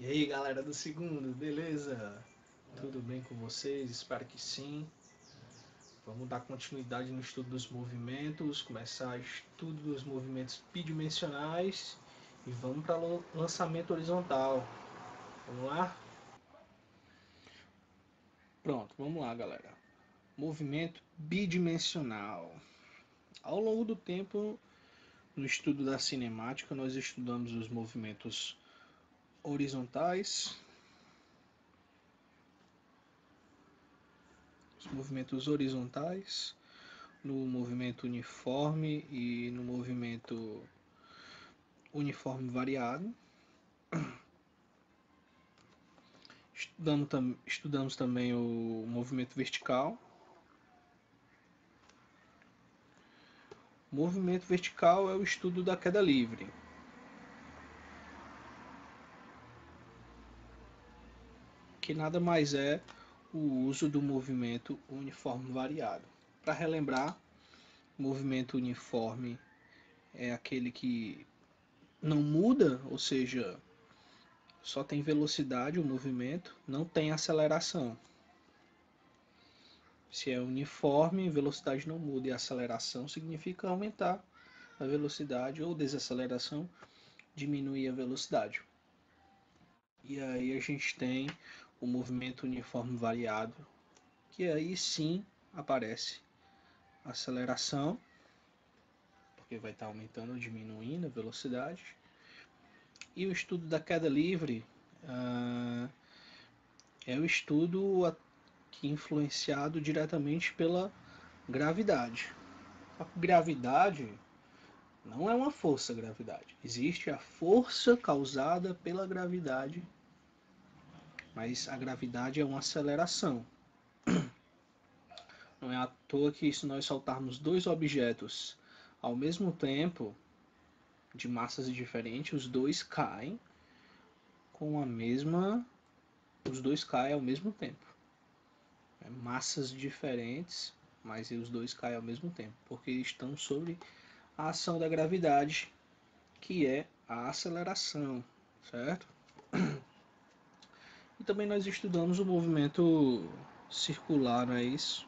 E aí, galera do segundo, beleza? Tudo bem com vocês? Espero que sim. Vamos dar continuidade no estudo dos movimentos, começar o estudo dos movimentos bidimensionais e vamos para o lançamento horizontal. Vamos lá? Pronto, vamos lá, galera. Movimento bidimensional. Ao longo do tempo, no estudo da cinemática, nós estudamos os movimentos horizontais, no movimento uniforme e no movimento uniforme variado. Estudamos também o movimento vertical. O movimento vertical é o estudo da queda livre. Que nada mais é o uso do movimento uniforme variado. Para relembrar, o movimento uniforme é aquele que não muda, ou seja, só tem velocidade o movimento, não tem aceleração. Se é uniforme, velocidade não muda e aceleração significa aumentar a velocidade ou desaceleração, diminuir a velocidade. E aí a gente tem o movimento uniforme variado, que aí sim aparece a aceleração, porque vai estar aumentando ou diminuindo a velocidade. E o estudo da queda livre é o estudo que é influenciado diretamente pela gravidade. A gravidade não é uma força, gravidade. Existe a força causada pela gravidade, mas a gravidade é uma aceleração. Não é à toa que se nós soltarmos dois objetos ao mesmo tempo, de massas diferentes, os dois caem com a mesma. Os dois caem ao mesmo tempo. Massas diferentes, mas os dois caem ao mesmo tempo, porque estão sobre a ação da gravidade, que é a aceleração, certo? E também nós estudamos o movimento circular, não é isso?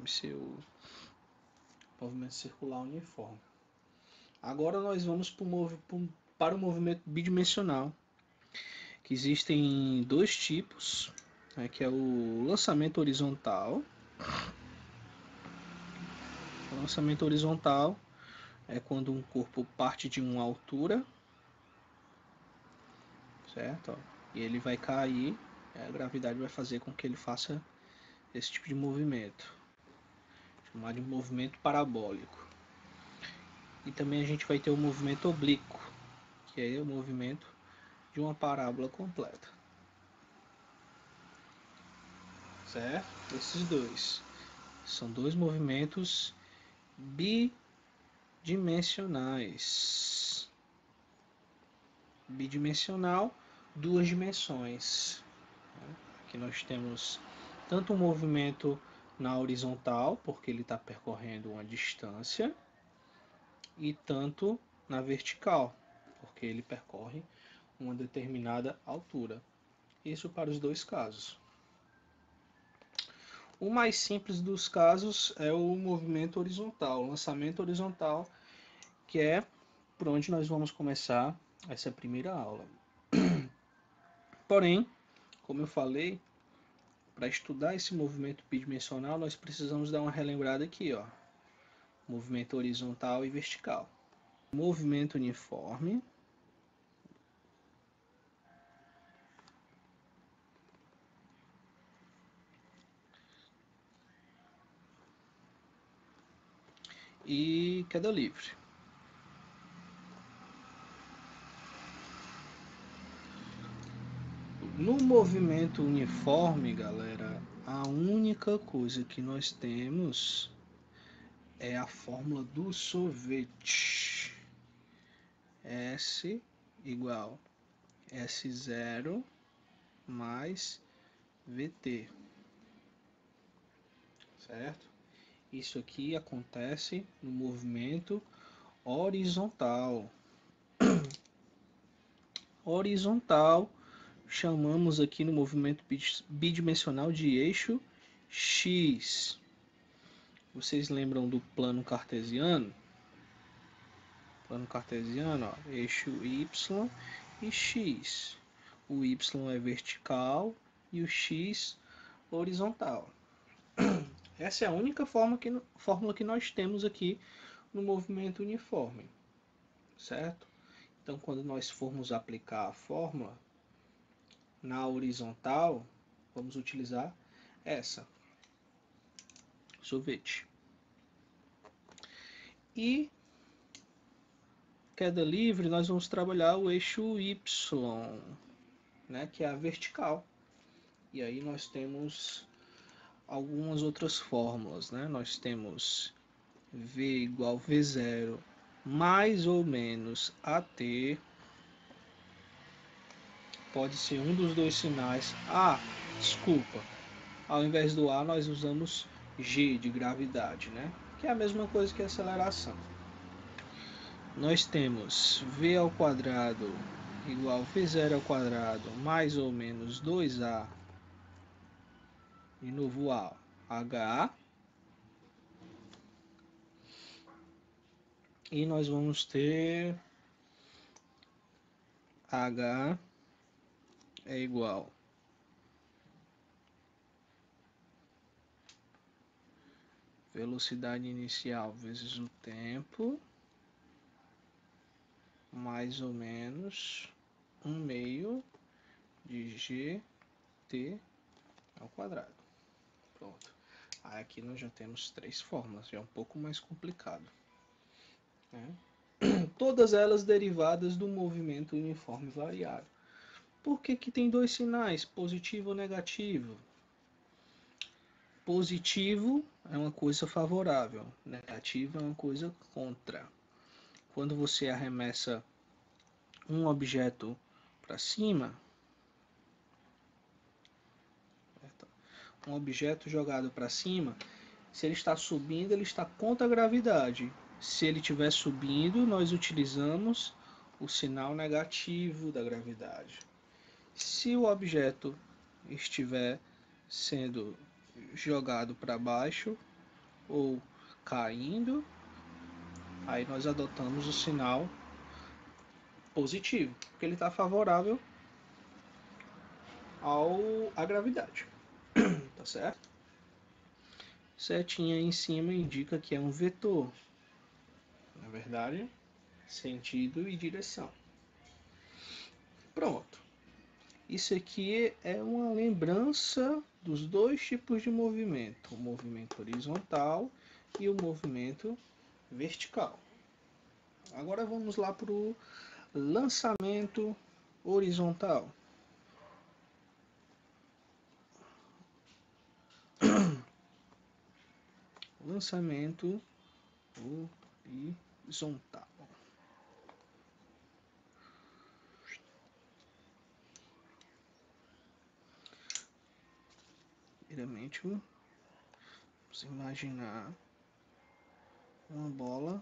MCU, movimento circular uniforme. Agora nós vamos para o movimento bidimensional, que existem dois tipos, né, que é o lançamento horizontal. O lançamento horizontal é quando um corpo parte de uma altura, certo? E ele vai cair, a gravidade vai fazer com que ele faça esse tipo de movimento, chamado de movimento parabólico. E também a gente vai ter o movimento oblíquo, que é o movimento de uma parábola completa. Certo? Esses dois são dois movimentos bidimensionais. Bidimensional, duas dimensões. Aqui nós temos tanto um movimento na horizontal, porque ele está percorrendo uma distância, e tanto na vertical, porque ele percorre uma determinada altura. Isso para os dois casos. O mais simples dos casos é o movimento horizontal, o lançamento horizontal, que é por onde nós vamos começar essa primeira aula. Porém, como eu falei, para estudar esse movimento bidimensional, nós precisamos dar uma relembrada aqui, ó. Movimento horizontal e vertical. Movimento uniforme. E queda livre. No movimento uniforme, galera, a única coisa que nós temos é a fórmula do sorvete. S igual S0 mais VT. Certo? Isso aqui acontece no movimento horizontal. horizontal, chamamos aqui no movimento bidimensional de eixo X. Vocês lembram do plano cartesiano? Plano cartesiano, ó, eixo Y e X. O Y é vertical e o X horizontal. Essa é a única fórmula que nós temos aqui no movimento uniforme, certo? Então, quando nós formos aplicar a fórmula na horizontal, vamos utilizar essa, sorvete. E queda livre, nós vamos trabalhar o eixo Y, né, que é a vertical. E aí nós temos algumas outras fórmulas, né? Nós temos V igual V0 mais ou menos AT. Pode ser um dos dois sinais. Ah, desculpa. Ao invés do A, nós usamos G de gravidade, né? Que é a mesma coisa que aceleração. Nós temos V ao quadrado igual V0 ao quadrado mais ou menos 2A. De novo A, H. E nós vamos ter H é igual velocidade inicial vezes o tempo, mais ou menos 1/2 de gt ao quadrado. Pronto. Aí aqui nós já temos 3 fórmulas, já é um pouco mais complicado, né? Todas elas derivadas do movimento uniforme variável. Por que que tem dois sinais, positivo ou negativo? Positivo é uma coisa favorável, negativo é uma coisa contra. Quando você arremessa um objeto para cima, um objeto jogado para cima, se ele está subindo, ele está contra a gravidade. Se ele estiver subindo, nós utilizamos o sinal negativo da gravidade. Se o objeto estiver sendo jogado para baixo ou caindo, aí nós adotamos o sinal positivo, porque ele está favorável à gravidade, tá certo? Setinha em cima indica que é um vetor, na verdade, sentido e direção. Pronto. Isso aqui é uma lembrança dos dois tipos de movimento, o movimento horizontal e o movimento vertical. Agora vamos lá para o lançamento horizontal. Lançamento horizontal. Primeiramente, vamos imaginar uma bola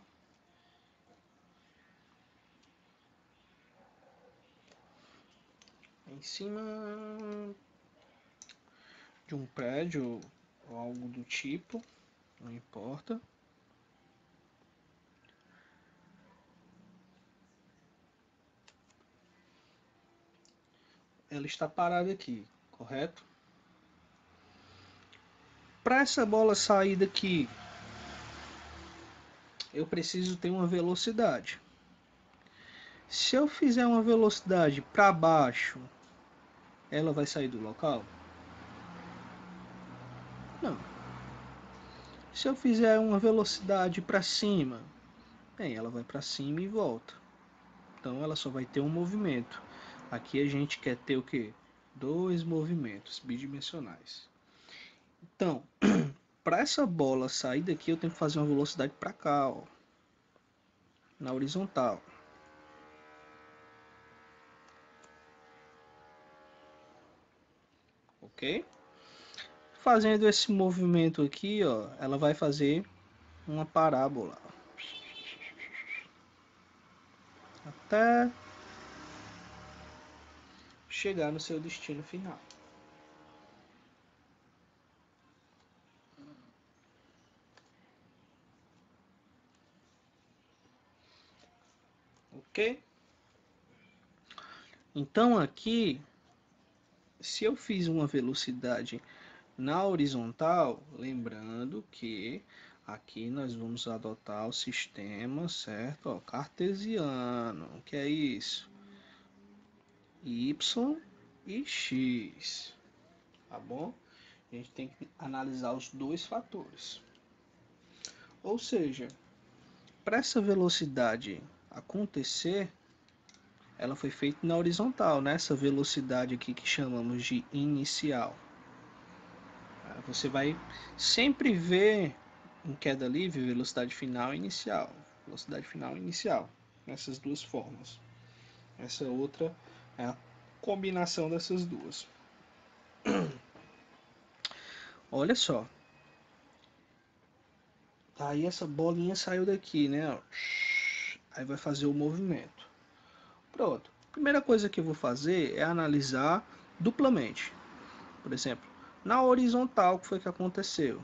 em cima de um prédio ou algo do tipo, não importa. Ela está parada aqui, correto? Para essa bola sair daqui, eu preciso ter uma velocidade. Se eu fizer uma velocidade para baixo, ela vai sair do local? Não. Se eu fizer uma velocidade para cima, bem, ela vai para cima e volta. Então ela só vai ter um movimento. Aqui a gente quer ter o quê? Dois movimentos bidimensionais. Então, para essa bola sair daqui, eu tenho que fazer uma velocidade para cá, ó, na horizontal. Ok? Fazendo esse movimento aqui, ó, ela vai fazer uma parábola até chegar no seu destino final. Ok? Então aqui, se eu fiz uma velocidade na horizontal, lembrando que aqui nós vamos adotar o sistema, certo? Ó, cartesiano, que é isso? Y e x, tá bom? A gente tem que analisar os dois fatores. Ou seja, para essa velocidade acontecer, ela foi feita na horizontal, nessa velocidade aqui que chamamos de inicial. Você vai sempre ver em queda livre velocidade final e inicial. Velocidade final e inicial, nessas duas formas. Essa outra é a combinação dessas duas. Olha só. Aí essa bolinha saiu daqui, né? Aí vai fazer o movimento. Pronto. Primeira coisa que eu vou fazer é analisar duplamente. Por exemplo, na horizontal, o que foi que aconteceu?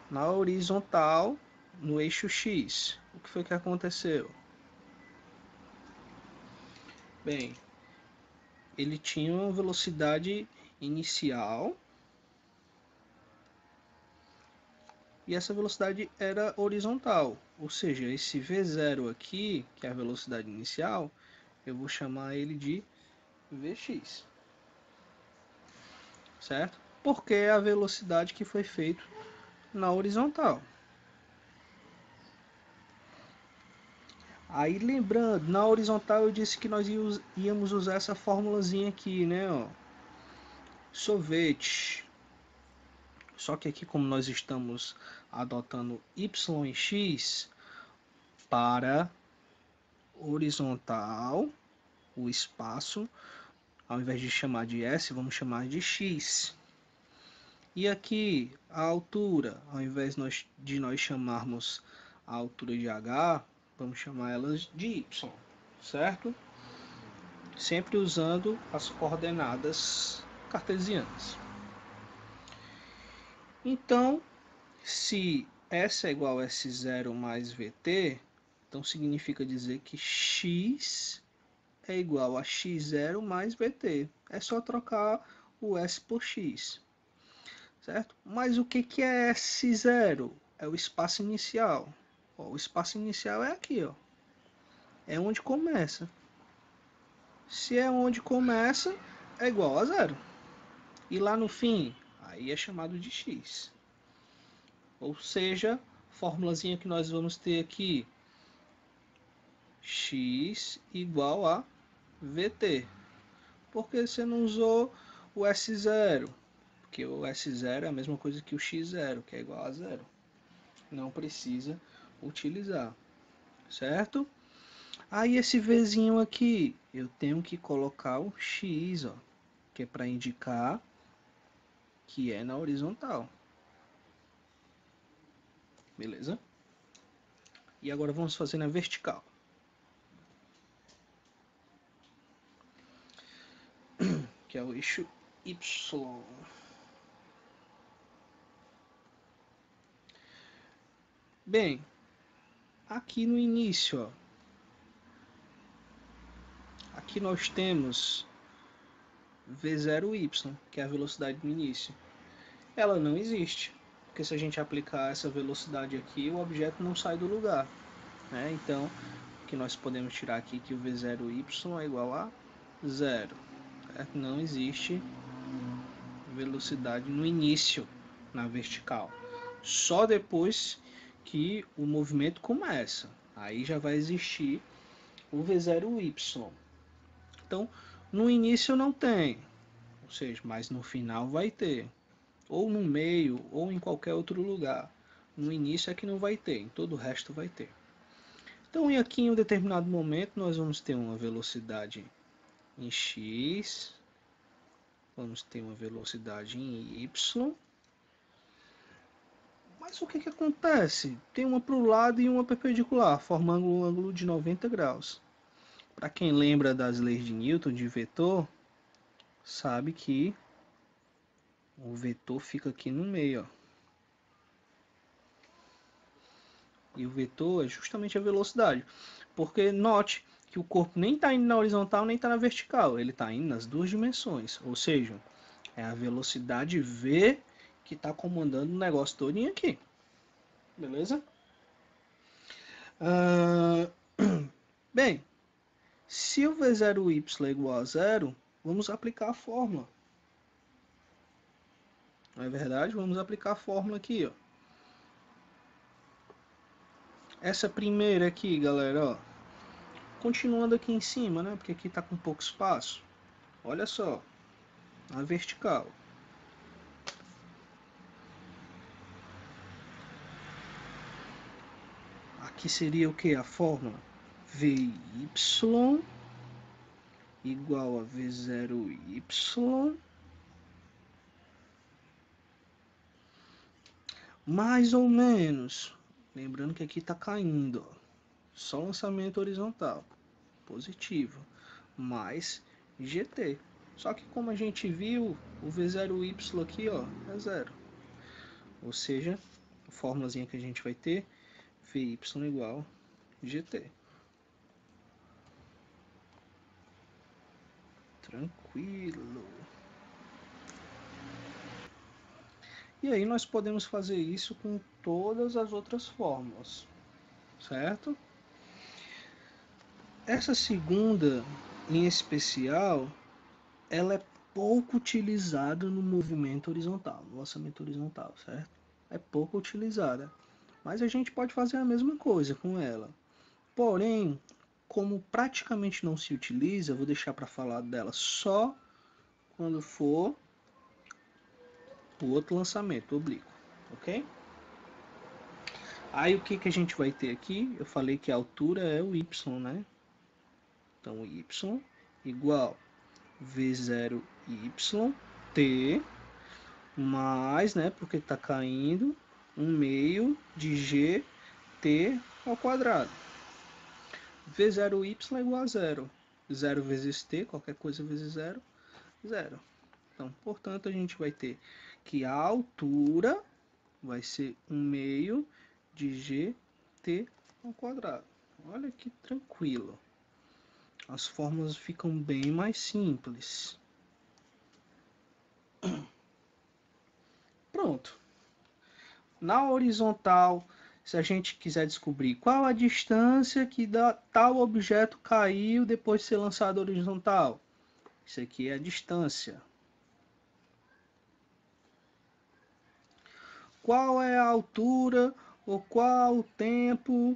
Na horizontal, no eixo X, o que foi que aconteceu? Bem, ele tinha uma velocidade inicial e essa velocidade era horizontal, ou seja, esse V0 aqui, que é a velocidade inicial, eu vou chamar ele de Vx, certo? Porque é a velocidade que foi feita na horizontal. Aí lembrando, na horizontal eu disse que nós íamos usar essa formulazinha aqui, né? Ó, sorvete. Só que aqui, como nós estamos adotando y e x para horizontal, o espaço, ao invés de chamar de s, vamos chamar de x. E aqui, a altura, ao invés de nós chamarmos a altura de h, vamos chamar elas de y, certo? Sempre usando as coordenadas cartesianas. Então, se S é igual a S0 mais VT, então significa dizer que X é igual a X0 mais VT. É só trocar o S por X, certo? Mas o que é S0? É o espaço inicial. Ó, o espaço inicial é aqui, ó. É onde começa. Se é onde começa, é igual a zero. E lá no fim, aí é chamado de X. Ou seja, formulazinha que nós vamos ter aqui, x igual a vt. Por que você não usou o S0? Porque o S0 é a mesma coisa que o X0, que é igual a zero. Não precisa utilizar, certo? Aí esse Vzinho aqui, eu tenho que colocar o X, ó, que é para indicar que é na horizontal. Beleza? E agora vamos fazer na vertical. Que é o eixo Y. Bem, aqui no início, ó, aqui nós temos V0y, que é a velocidade no início. Ela não existe, porque se a gente aplicar essa velocidade aqui, o objeto não sai do lugar, né? Então, o que nós podemos tirar aqui é que o V0y é igual a zero, certo? Não existe velocidade no início na vertical. Só depois que o movimento começa, aí já vai existir o V0y. Então, no início não tem, ou seja, mas no final vai ter, ou no meio, ou em qualquer outro lugar. No início é que não vai ter, em todo o resto vai ter. Então, aqui em um determinado momento, nós vamos ter uma velocidade em x, vamos ter uma velocidade em y, mas o que acontece? Tem uma para o lado e uma perpendicular, formando um ângulo de 90 graus. Para quem lembra das leis de Newton de vetor, sabe que o vetor fica aqui no meio, ó. E o vetor é justamente a velocidade. Porque note que o corpo nem está indo na horizontal nem está na vertical, ele está indo nas duas dimensões. Ou seja, é a velocidade v que está comandando o negócio todinho aqui. Beleza? Bem, se o v0y é igual a zero, vamos aplicar a fórmula. Não é verdade? Vamos aplicar a fórmula aqui, ó. Essa primeira aqui, galera, ó. Continuando aqui em cima, né? Porque aqui está com pouco espaço. Olha só, a vertical. Aqui seria o que? A fórmula Vy igual a V0y mais ou menos. Lembrando que aqui está caindo, ó. Só lançamento horizontal. Positivo. Mais GT. Só que como a gente viu, o V0y aqui, ó, é zero. Ou seja, a fórmulazinha que a gente vai ter, Vy igual GT. Tranquilo. E aí nós podemos fazer isso com todas as outras fórmulas, certo? Essa segunda, em especial, ela é pouco utilizada no movimento horizontal, no lançamento horizontal, certo? É pouco utilizada, mas a gente pode fazer a mesma coisa com ela. Porém, como praticamente não se utiliza, eu vou deixar para falar dela só quando for o outro lançamento oblíquo, ok? Aí o que a gente vai ter aqui? Eu falei que a altura é o y, né? Então y igual v0y t mais, né? Porque está caindo, 1/2 de gt ao quadrado. V0y é igual a zero. 0 vezes t, qualquer coisa vezes 0, 0. Então, portanto, a gente vai ter que a altura vai ser 1/2 de gt ao quadrado. Olha que tranquilo. As fórmulas ficam bem mais simples. Pronto. Na horizontal, se a gente quiser descobrir qual a distância que tal objeto caiu depois de ser lançado horizontal. Isso aqui é a distância. Qual é a altura ou qual o tempo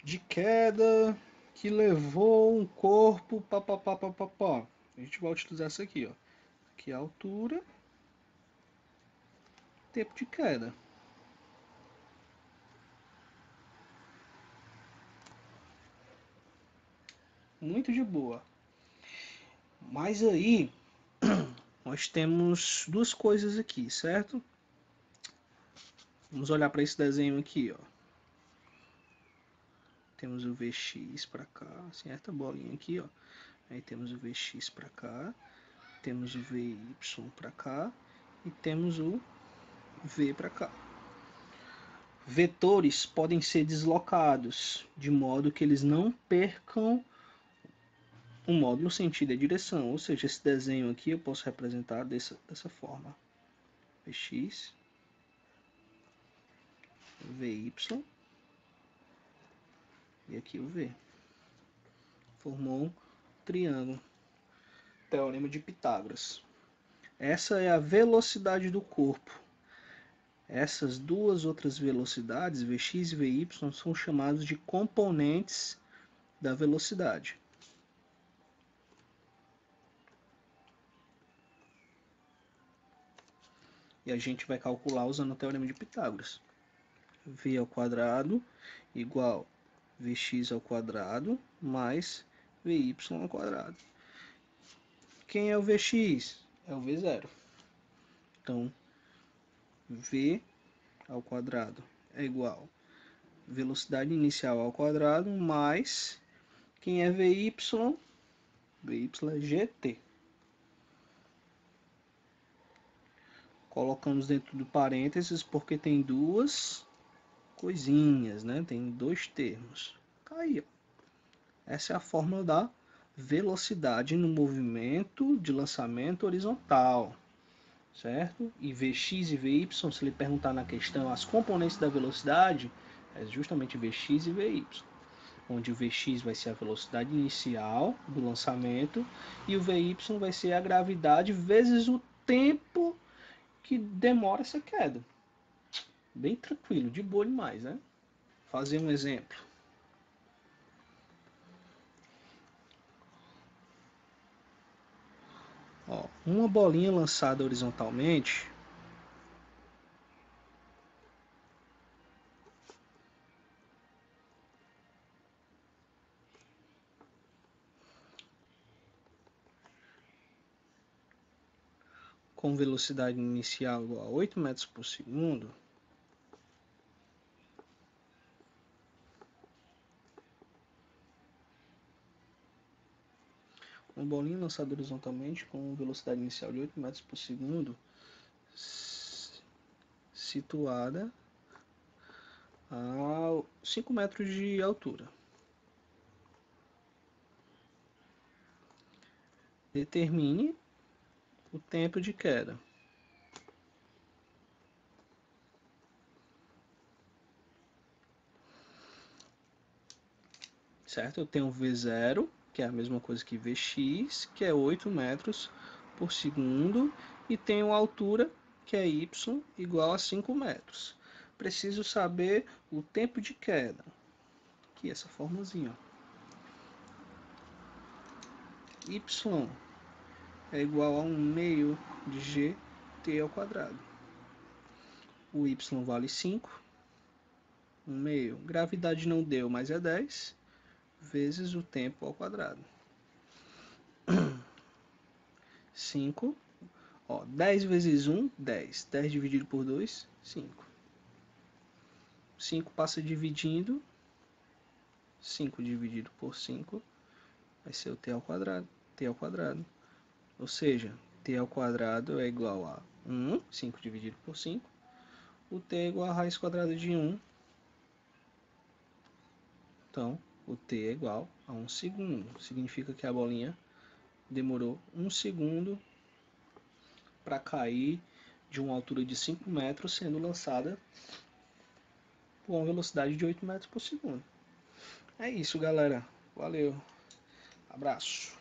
de queda que levou um corpo, papapá. A gente vai utilizar isso aqui, ó. Aqui é a altura, tempo de queda. Muito de boa. Mas aí, nós temos duas coisas aqui, certo? Vamos olhar para esse desenho aqui, ó. Temos o Vx para cá, certa bolinha aqui, ó. Aí temos o Vx para cá, temos o Vy para cá e temos o V para cá. Vetores podem ser deslocados de modo que eles não percam o módulo sentido e a direção. Ou seja, esse desenho aqui eu posso representar dessa forma. Vx, Vy e aqui o V. Formou um triângulo. Teorema de Pitágoras. Essa é a velocidade do corpo. Essas duas outras velocidades, Vx e Vy, são chamados de componentes da velocidade. E a gente vai calcular usando o Teorema de Pitágoras. V ao quadrado igual Vx ao quadrado mais Vy ao quadrado. Quem é o Vx? É o V0. Então, V ao quadrado é igual velocidade inicial ao quadrado mais Quem é VY? VY é GT. Colocamos dentro do parênteses porque tem duas coisinhas, né? Tem dois termos. Aí, ó. Essa é a fórmula da velocidade no movimento de lançamento horizontal, certo? E Vx e Vy, se ele perguntar na questão as componentes da velocidade, é justamente Vx e Vy, onde o Vx vai ser a velocidade inicial do lançamento e o Vy vai ser a gravidade vezes o tempo que demora essa queda. Bem tranquilo, de boa demais, né? Fazer um exemplo. Ó, uma bolinha lançada horizontalmente, com velocidade inicial igual a 8 metros por segundo, uma bolinha lançada horizontalmente com velocidade inicial de 8 metros por segundo, situada a 5 metros de altura. Determine o tempo de queda. Certo? Eu tenho V0, que é a mesma coisa que Vx, que é 8 metros por segundo, e tenho a altura, que é y, igual a 5 metros. Preciso saber o tempo de queda. Aqui, essa formulazinha. Y é igual a 1 meio de gt ao quadrado. O y vale 5, 1 meio. Gravidade não deu, mas é 10, vezes o tempo ao quadrado. 5. Ó, 10 vezes 1, 10. 10 dividido por 2, 5. 5 passa dividindo. 5 dividido por 5 vai ser o t ao quadrado. T ao quadrado. Ou seja, t ao quadrado é igual a 1. 5 dividido por 5. O t é igual a raiz quadrada de 1. Então, o t é igual a 1 segundo. Significa que a bolinha demorou 1 segundo para cair de uma altura de 5 metros, sendo lançada com uma velocidade de 8 metros por segundo. É isso, galera. Valeu. Abraço.